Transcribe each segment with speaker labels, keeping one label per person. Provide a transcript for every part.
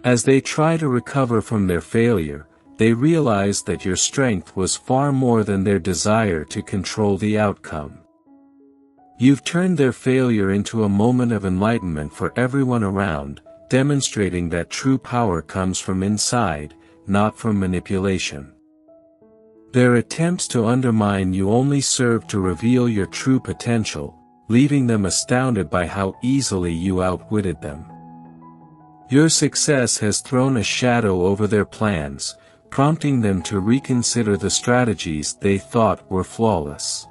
Speaker 1: As they try to recover from their failure, they realize that your strength was far more than their desire to control the outcome. You've turned their failure into a moment of enlightenment for everyone around, demonstrating that true power comes from inside, not from manipulation. Their attempts to undermine you only serve to reveal your true potential, leaving them astounded by how easily you outwitted them. Your success has thrown a shadow over their plans, prompting them to reconsider the strategies they thought were flawless.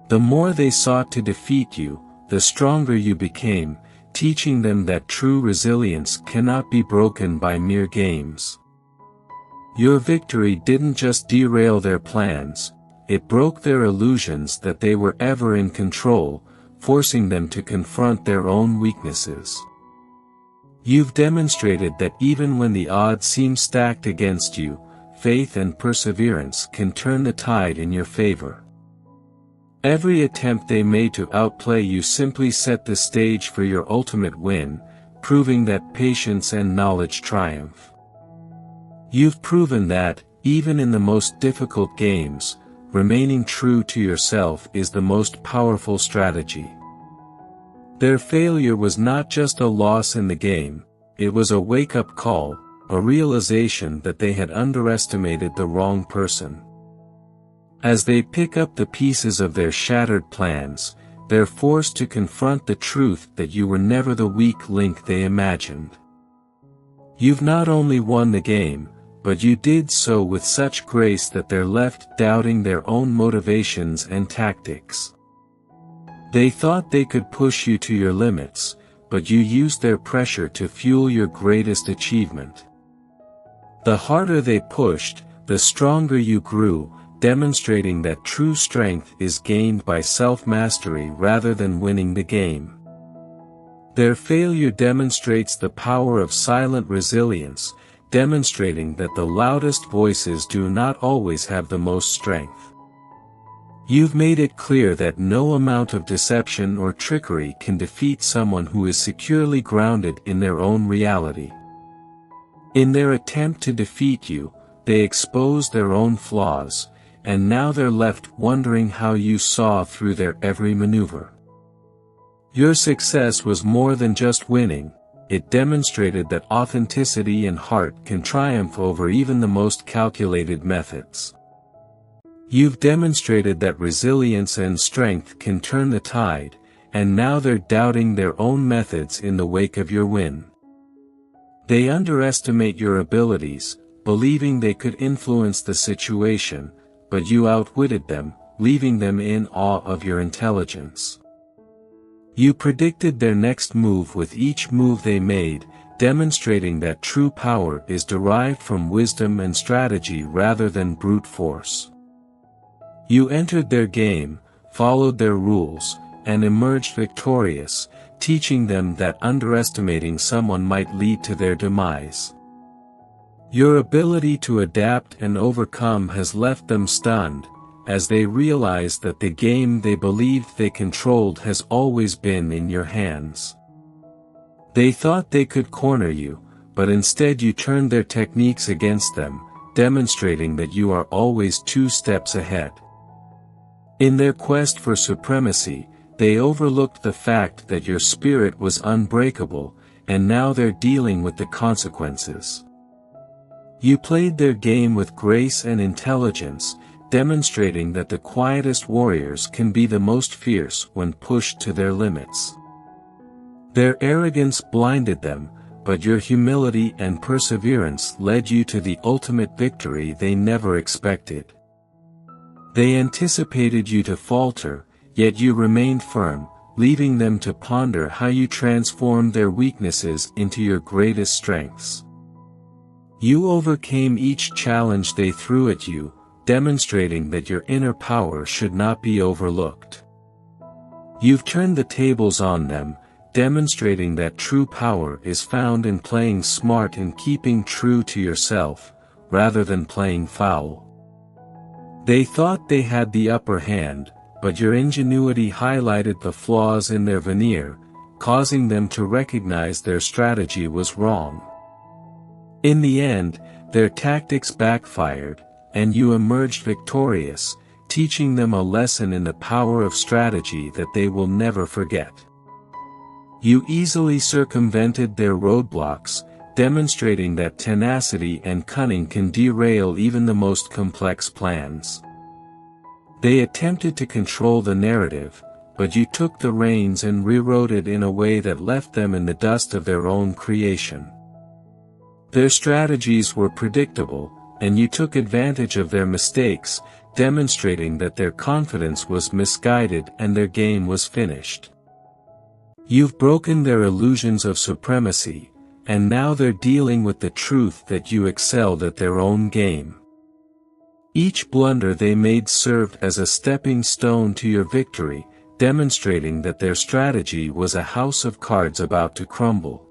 Speaker 1: The more they sought to defeat you, the stronger you became, teaching them that true resilience cannot be broken by mere games. Your victory didn't just derail their plans, it broke their illusions that they were ever in control, forcing them to confront their own weaknesses. You've demonstrated that even when the odds seem stacked against you, faith and perseverance can turn the tide in your favor. Every attempt they made to outplay you simply set the stage for your ultimate win, proving that patience and knowledge triumph. You've proven that, even in the most difficult games, remaining true to yourself is the most powerful strategy. Their failure was not just a loss in the game, it was a wake-up call, a realization that they had underestimated the wrong person. As they pick up the pieces of their shattered plans, they're forced to confront the truth that you were never the weak link they imagined. You've not only won the game, but you did so with such grace that they're left doubting their own motivations and tactics. They thought they could push you to your limits, but you used their pressure to fuel your greatest achievement. The harder they pushed, the stronger you grew, demonstrating that true strength is gained by self-mastery rather than winning the game. Their failure demonstrates the power of silent resilience, demonstrating that the loudest voices do not always have the most strength. You've made it clear that no amount of deception or trickery can defeat someone who is securely grounded in their own reality. In their attempt to defeat you, they exposed their own flaws, and now they're left wondering how you saw through their every maneuver. Your success was more than just winning, it demonstrated that authenticity and heart can triumph over even the most calculated methods. You've demonstrated that resilience and strength can turn the tide, and now they're doubting their own methods in the wake of your win. They underestimate your abilities, believing they could influence the situation, but you outwitted them, leaving them in awe of your intelligence. You predicted their next move with each move they made, demonstrating that true power is derived from wisdom and strategy rather than brute force. You entered their game, followed their rules, and emerged victorious, teaching them that underestimating someone might lead to their demise. Your ability to adapt and overcome has left them stunned, as they realize that the game they believed they controlled has always been in your hands. They thought they could corner you, but instead you turned their techniques against them, demonstrating that you are always 2 steps ahead. In their quest for supremacy, they overlooked the fact that your spirit was unbreakable, and now they're dealing with the consequences. You played their game with grace and intelligence, demonstrating that the quietest warriors can be the most fierce when pushed to their limits. Their arrogance blinded them, but your humility and perseverance led you to the ultimate victory they never expected. They anticipated you to falter, yet you remained firm, leaving them to ponder how you transformed their weaknesses into your greatest strengths. You overcame each challenge they threw at you, demonstrating that your inner power should not be overlooked. You've turned the tables on them, demonstrating that true power is found in playing smart and keeping true to yourself, rather than playing foul. They thought they had the upper hand, but your ingenuity highlighted the flaws in their veneer, causing them to recognize their strategy was wrong. In the end, their tactics backfired, and you emerged victorious, teaching them a lesson in the power of strategy that they will never forget. You easily circumvented their roadblocks, demonstrating that tenacity and cunning can derail even the most complex plans. They attempted to control the narrative, but you took the reins and rewrote it in a way that left them in the dust of their own creation. Their strategies were predictable, and you took advantage of their mistakes, demonstrating that their confidence was misguided and their game was finished. You've broken their illusions of supremacy, and now they're dealing with the truth that you excelled at their own game. Each blunder they made served as a stepping stone to your victory, demonstrating that their strategy was a house of cards about to crumble.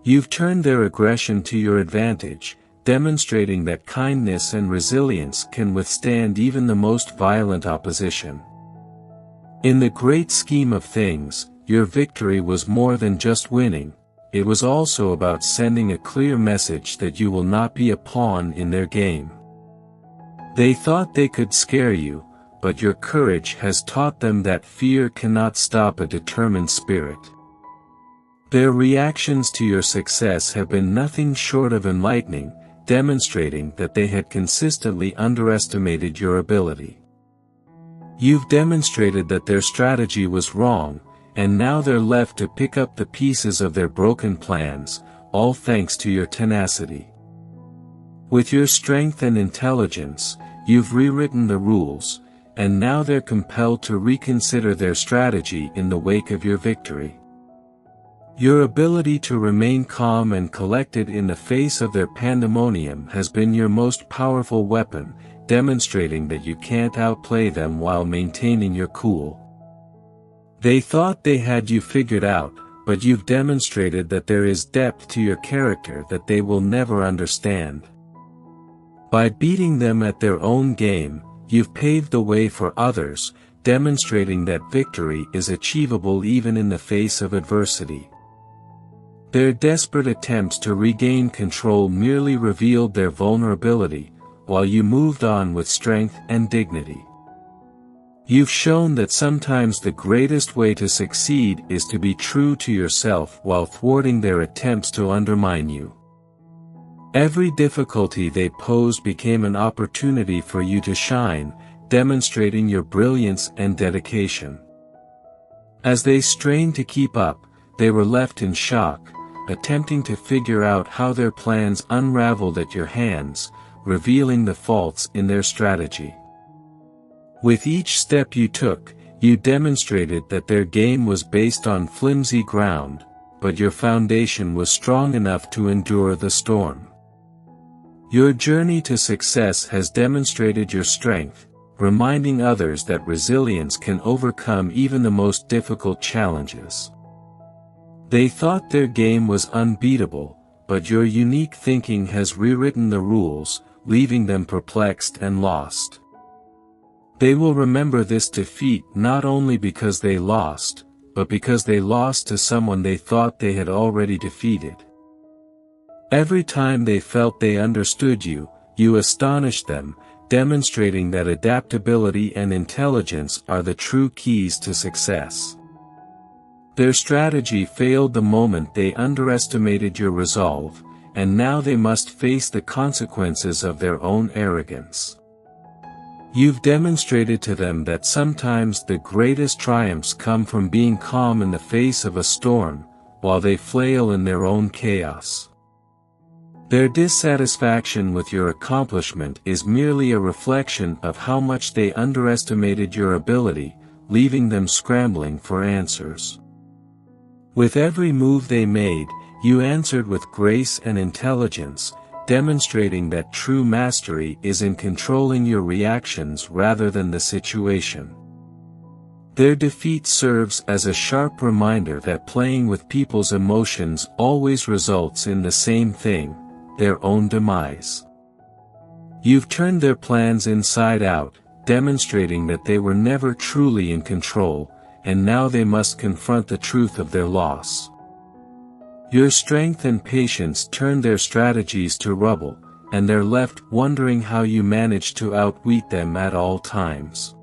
Speaker 1: You've turned their aggression to your advantage, demonstrating that kindness and resilience can withstand even the most violent opposition. In the great scheme of things, your victory was more than just winning, it was also about sending a clear message that you will not be a pawn in their game. They thought they could scare you, but your courage has taught them that fear cannot stop a determined spirit. Their reactions to your success have been nothing short of enlightening, demonstrating that they had consistently underestimated your ability. You've demonstrated that their strategy was wrong, and now they're left to pick up the pieces of their broken plans, all thanks to your tenacity. With your strength and intelligence, you've rewritten the rules, and now they're compelled to reconsider their strategy in the wake of your victory. Your ability to remain calm and collected in the face of their pandemonium has been your most powerful weapon, demonstrating that you can't outplay them while maintaining your cool. They thought they had you figured out, but you've demonstrated that there is depth to your character that they will never understand. By beating them at their own game, you've paved the way for others, demonstrating that victory is achievable even in the face of adversity. Their desperate attempts to regain control merely revealed their vulnerability, while you moved on with strength and dignity. You've shown that sometimes the greatest way to succeed is to be true to yourself while thwarting their attempts to undermine you. Every difficulty they posed became an opportunity for you to shine, demonstrating your brilliance and dedication. As they strained to keep up, they were left in shock, attempting to figure out how their plans unraveled at your hands, revealing the faults in their strategy. With each step you took, you demonstrated that their game was based on flimsy ground, but your foundation was strong enough to endure the storm. Your journey to success has demonstrated your strength, reminding others that resilience can overcome even the most difficult challenges. They thought their game was unbeatable, but your unique thinking has rewritten the rules, leaving them perplexed and lost. They will remember this defeat not only because they lost, but because they lost to someone they thought they had already defeated. Every time they felt they understood you, you astonished them, demonstrating that adaptability and intelligence are the true keys to success. Their strategy failed the moment they underestimated your resolve, and now they must face the consequences of their own arrogance. You've demonstrated to them that sometimes the greatest triumphs come from being calm in the face of a storm, while they flail in their own chaos. Their dissatisfaction with your accomplishment is merely a reflection of how much they underestimated your ability, leaving them scrambling for answers. With every move they made, you answered with grace and intelligence, demonstrating that true mastery is in controlling your reactions rather than the situation. Their defeat serves as a sharp reminder that playing with people's emotions always results in the same thing, their own demise. You've turned their plans inside out, demonstrating that they were never truly in control, and now they must confront the truth of their loss. Your strength and patience turn their strategies to rubble, and they're left wondering how you manage to outwit them at all times.